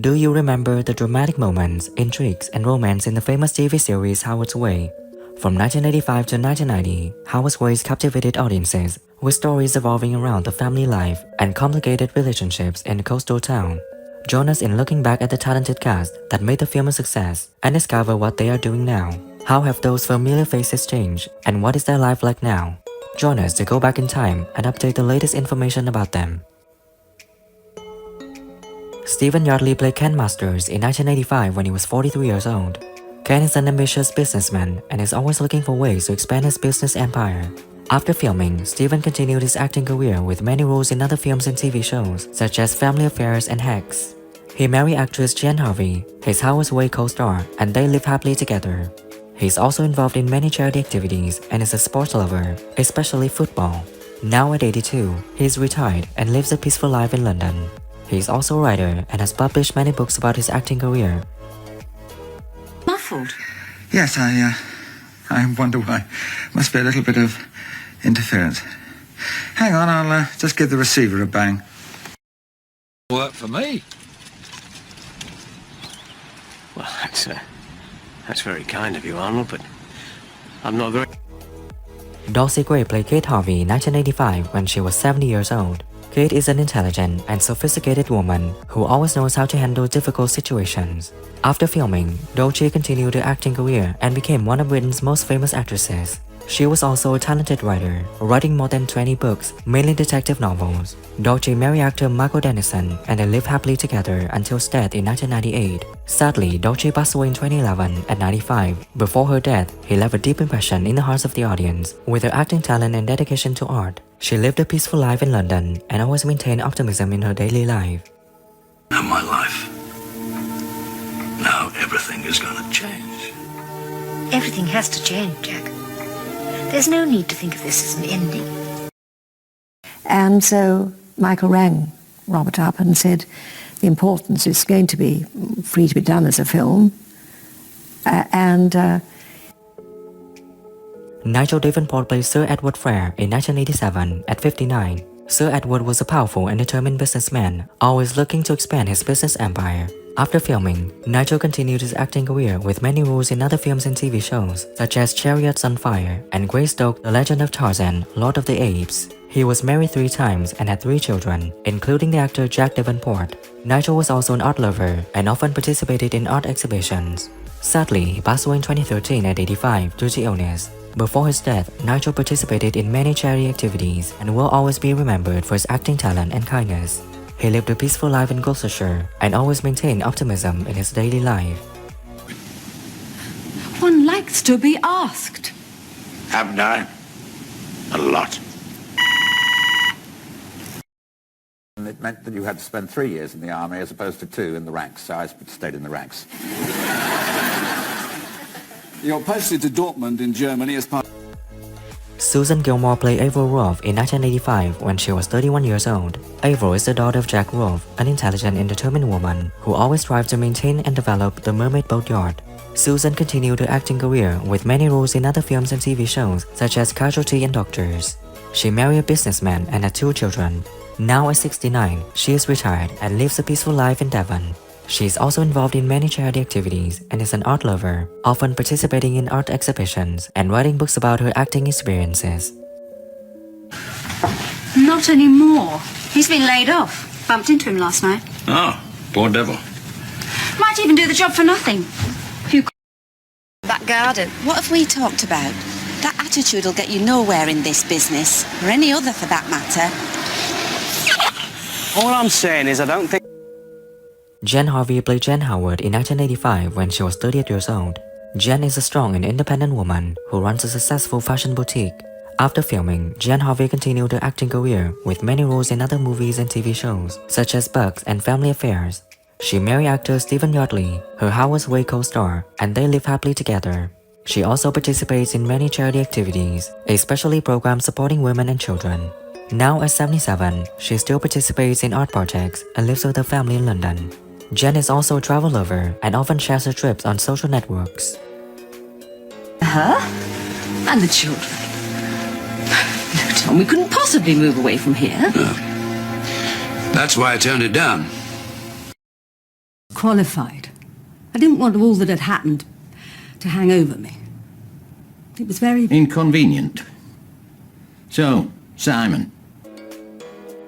Do you remember the dramatic moments, intrigues, and romance in the famous TV series Howard's Way? From 1985 to 1990, Howard's Way captivated audiences with stories revolving around the family life and complicated relationships in a coastal town. Join us in looking back at the talented cast that made the film a success and discover what they are doing now. How have those familiar faces changed, and what is their life like now? Join us to go back in time and update the latest information about them. Stephen Yardley played Ken Masters in 1985 when he was 43 years old. Ken is an ambitious businessman and is always looking for ways to expand his business empire. After filming, Stephen continued his acting career with many roles in other films and TV shows, such as Family Affairs and Hex. He married actress Jen Harvey, his Howard's Way co-star, and they live happily together. He's also involved in many charity activities and is a sports lover, especially football. Now at 82, he is retired and lives a peaceful life in London. He is also a writer and has published many books about his acting career. Muffled? Yes, I wonder why. Must be a little bit of interference. Hang on, I'll just give the receiver a bang. Work for me. Well, that's very kind of you, Arnold, but I'm not very... Dulcie Gray played Kate Harvey in 1985 when she was 70 years old. Kate is an intelligent and sophisticated woman who always knows how to handle difficult situations. After filming, Dulcie continued her acting career and became one of Britain's most famous actresses. She was also a talented writer, writing more than 20 books, mainly detective novels. Dulcie married actor Michael Dennison and they lived happily together until his death in 1998. Sadly, Dulcie passed away in 2011 at 95. Before her death, he left a deep impression in the hearts of the audience with her acting talent and dedication to art. She lived a peaceful life in London and always maintained optimism in her daily life. Now my life. Now everything is gonna change. Everything has to change, Jack. There's no need to think of this as an ending. And so Michael rang Robert up and said the importance is going to be free to be done as a film. Nigel Davenport played Sir Edward Frere in 1987 at 59. Sir Edward was a powerful and determined businessman, always looking to expand his business empire. After filming, Nigel continued his acting career with many roles in other films and TV shows, such as Chariots on Fire and Greystoke, The Legend of Tarzan, Lord of the Apes. He was married 3 times and had 3 children, including the actor Jack Davenport. Nigel was also an art lover and often participated in art exhibitions. Sadly, he passed away in 2013 at 85 due to illness. Before his death, Nigel participated in many charity activities and will always be remembered for his acting talent and kindness. He lived a peaceful life in Gloucestershire and always maintained optimism in his daily life. One likes to be asked. Haven't I? A lot. It meant that you had to spend 3 years in the army as opposed to 2 in the ranks, so I stayed in the ranks. You're posted to Dortmund in Germany as part... Susan Gilmore played Avril Rolfe in 1985 when she was 31 years old. Avril is the daughter of Jack Rolfe, an intelligent and determined woman who always strives to maintain and develop the Mermaid Boat Yard. Susan continued her acting career with many roles in other films and TV shows such as Casualty and Doctors. She married a businessman and had 2 children. Now at 69, she is retired and lives a peaceful life in Devon. She is also involved in many charity activities and is an art lover, often participating in art exhibitions and writing books about her acting experiences. Not anymore. He's been laid off. Bumped into him last night. Oh, poor devil. Might even do the job for nothing. That garden, what have we talked about? That attitude will get you nowhere in this business, or any other for that matter. All I'm saying is I don't think... Jen Harvey played Jen Howard in 1985 when she was 38 years old. Jen is a strong and independent woman who runs a successful fashion boutique. After filming, Jen Harvey continued her acting career with many roles in other movies and TV shows, such as Bugs and Family Affairs. She married actor Stephen Yardley, her Howard's Way co-star, and they live happily together. She also participates in many charity activities, especially programs supporting women and children. Now at 77, she still participates in art projects and lives with her family in London. Jen is also a travel lover and often shares her trips on social networks. Her? And the children. No, Tom, we couldn't possibly move away from here. No. That's why I turned it down. qualified. I didn't want all that had happened to hang over me. It was very... Inconvenient. So, Simon.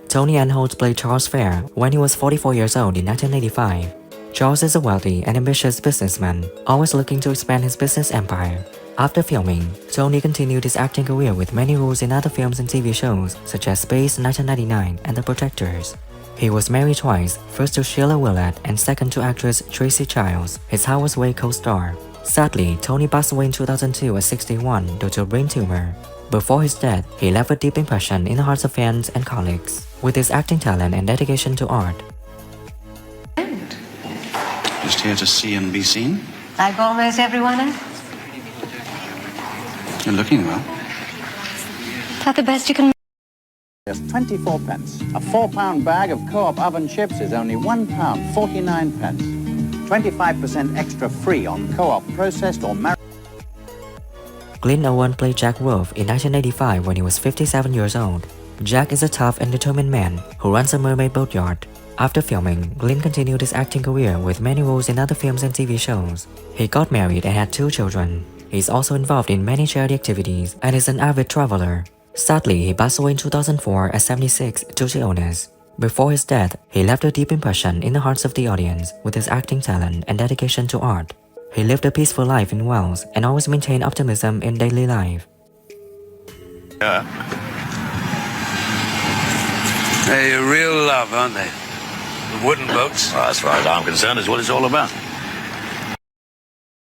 Tony Anholt played Charles Fair when he was 44 years old in 1985. Charles is a wealthy and ambitious businessman, always looking to expand his business empire. After filming, Tony continued his acting career with many roles in other films and TV shows such as Space 1999 and The Protectors. He was married twice, first to Sheila Willett and second to actress Tracy Childs, his Howard's Way co-star. Sadly, Tony passed away in 2002 at 61 due to a brain tumor. Before his death, he left a deep impression in the hearts of fans and colleagues, with his acting talent and dedication to art. Just here to see and be seen? Like almost everyone else. You're looking well. Is that the best you can... Just 24 pence. A £4 bag of Co-op oven chips is only £1, 49 pence. 25% extra free on Co-op processed or marinated. Clint Owen played Jack Wolf in 1985 when he was 57 years old. Jack is a tough and determined man who runs a mermaid boatyard. After filming, Clint continued his acting career with many roles in other films and TV shows. He got married and had 2 children. He's also involved in many charity activities and is an avid traveler. Sadly, he passed away in 2004 at 76 due to illness. Before his death, he left a deep impression in the hearts of the audience with his acting talent and dedication to art. He lived a peaceful life in Wales and always maintained optimism in daily life. Yeah. They're real love, aren't they? The wooden boats. Well, as far as I'm concerned, is what it's all about.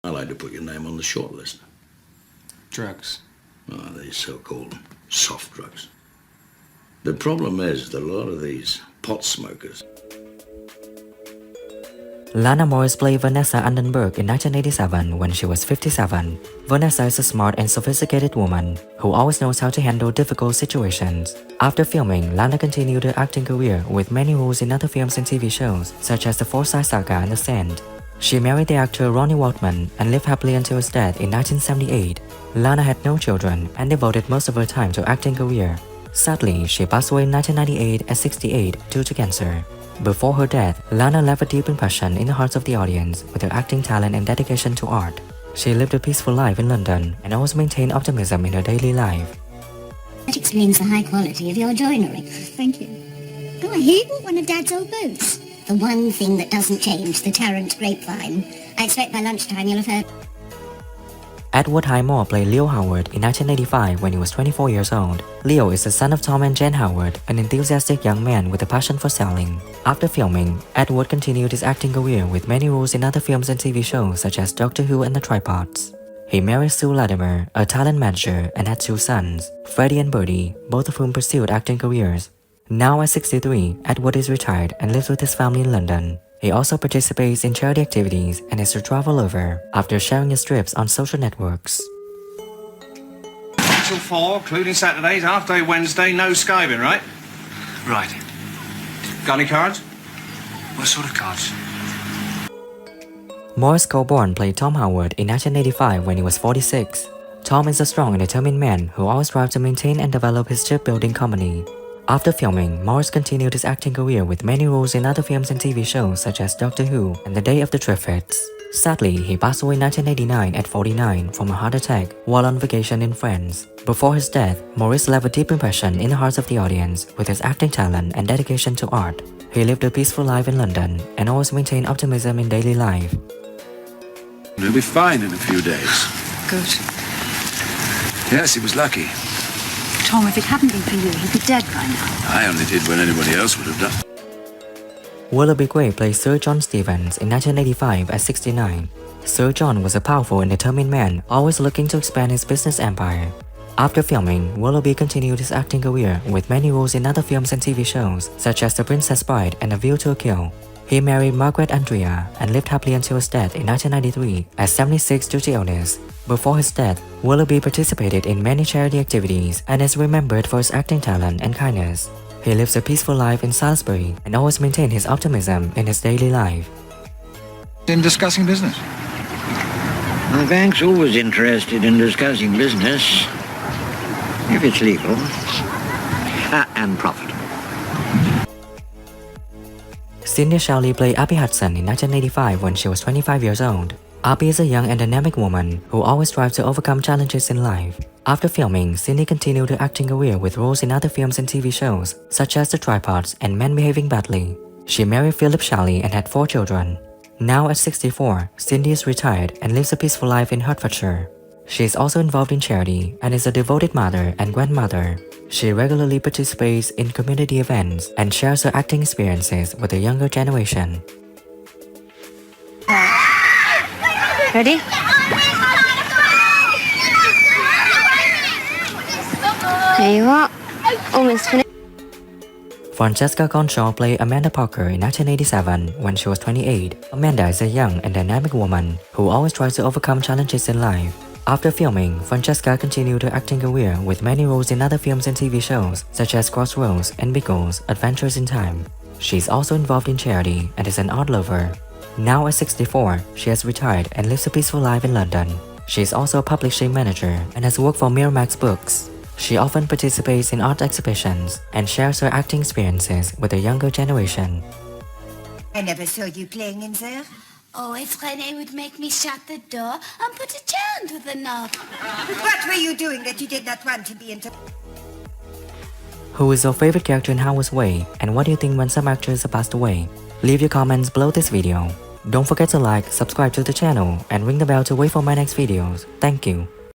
I'd like to put your name on the short list. Drugs. Oh, these so-called soft drugs. The problem is that a lot of these pot smokers... Lana Morris played Vanessa Andenberg in 1987 when she was 57. Vanessa is a smart and sophisticated woman who always knows how to handle difficult situations. After filming, Lana continued her acting career with many roles in other films and TV shows such as The Forsyte Saga and The Sand. She married the actor Ronnie Waltman and lived happily until his death in 1978. Lana had no children and devoted most of her time to acting career. Sadly, she passed away in 1998 at 68 due to cancer. Before her death, Lana left a deep impression in the hearts of the audience with her acting talent and dedication to art. She lived a peaceful life in London and always maintained optimism in her daily life. That explains the high quality of your joinery. Thank you. Go ahead, one of Dad's old boats. The one thing that doesn't change, the Tarrant grapevine. I expect by lunchtime you'll have heard... Edward Highmore played Leo Howard in 1985 when he was 24 years old. Leo is the son of Tom and Jen Howard, an enthusiastic young man with a passion for sailing. After filming, Edward continued his acting career with many roles in other films and TV shows such as Doctor Who and The Tripods. He married Sue Latimer, a talent manager, and had 2 sons, Freddie and Bertie, both of whom pursued acting careers. Now at 63, Edward is retired and lives with his family in London. He also participates in charity activities and is a travel lover after sharing his trips on social networks. Till 4, including Saturdays, half-day Wednesday, no skiving, right? Right. Got any cards? What sort of cards? Morris Colborne played Tom Howard in 1985 when he was 46. Tom is a strong and determined man who always strives to maintain and develop his shipbuilding company. After filming, Morris continued his acting career with many roles in other films and TV shows such as Doctor Who and The Day of the Triffids. Sadly, he passed away in 1989 at 49 from a heart attack while on vacation in France. Before his death, Morris left a deep impression in the hearts of the audience with his acting talent and dedication to art. He lived a peaceful life in London and always maintained optimism in daily life. He'll be fine in a few days. Good. Yes, he was lucky. Tom, if it hadn't been for you, he'd be dead by now. I only did when anybody else would have done. Willoughby Gray played Sir John Stevens in 1985 at 69. Sir John was a powerful and determined man, always looking to expand his business empire. After filming, Willoughby continued his acting career with many roles in other films and TV shows such as The Princess Bride and A View to a Kill. He married Margaret Andrea and lived happily until his death in 1993 at 76 due to illness. Before his death, Willoughby participated in many charity activities and is remembered for his acting talent and kindness. He lives a peaceful life in Salisbury and always maintained his optimism in his daily life. In discussing business? The bank's always interested in discussing business, if it's legal and profitable. Cindy Shelley played Abby Hudson in 1985 when she was 25 years old. Abby is a young and dynamic woman who always strives to overcome challenges in life. After filming, Cindy continued her acting career with roles in other films and TV shows, such as The Tripods and Men Behaving Badly. She married Philip Shelley and had 4 children. Now at 64, Cindy is retired and lives a peaceful life in Hertfordshire. She is also involved in charity and is a devoted mother and grandmother. She regularly participates in community events and shares her acting experiences with the younger generation. Ready? There you are. Almost finished. Francesca Conshaw played Amanda Parker in 1987 when she was 28. Amanda is a young and dynamic woman who always tries to overcome challenges in life. After filming, Francesca continued her acting career with many roles in other films and TV shows such as Crossroads and Biggles, Adventures in Time. She is also involved in charity and is an art lover. Now at 64, she has retired and lives a peaceful life in London. She is also a publishing manager and has worked for Miramax Books. She often participates in art exhibitions and shares her acting experiences with the younger generation. I never saw you playing in there. Oh, if René would make me shut the door and put a chair under the knob. What were you doing that you did not want to be into? Who is your favorite character in Howard's Way, and what do you think when some actors have passed away? Leave your comments below this video. Don't forget to like, subscribe to the channel, and ring the bell to wait for my next videos. Thank you.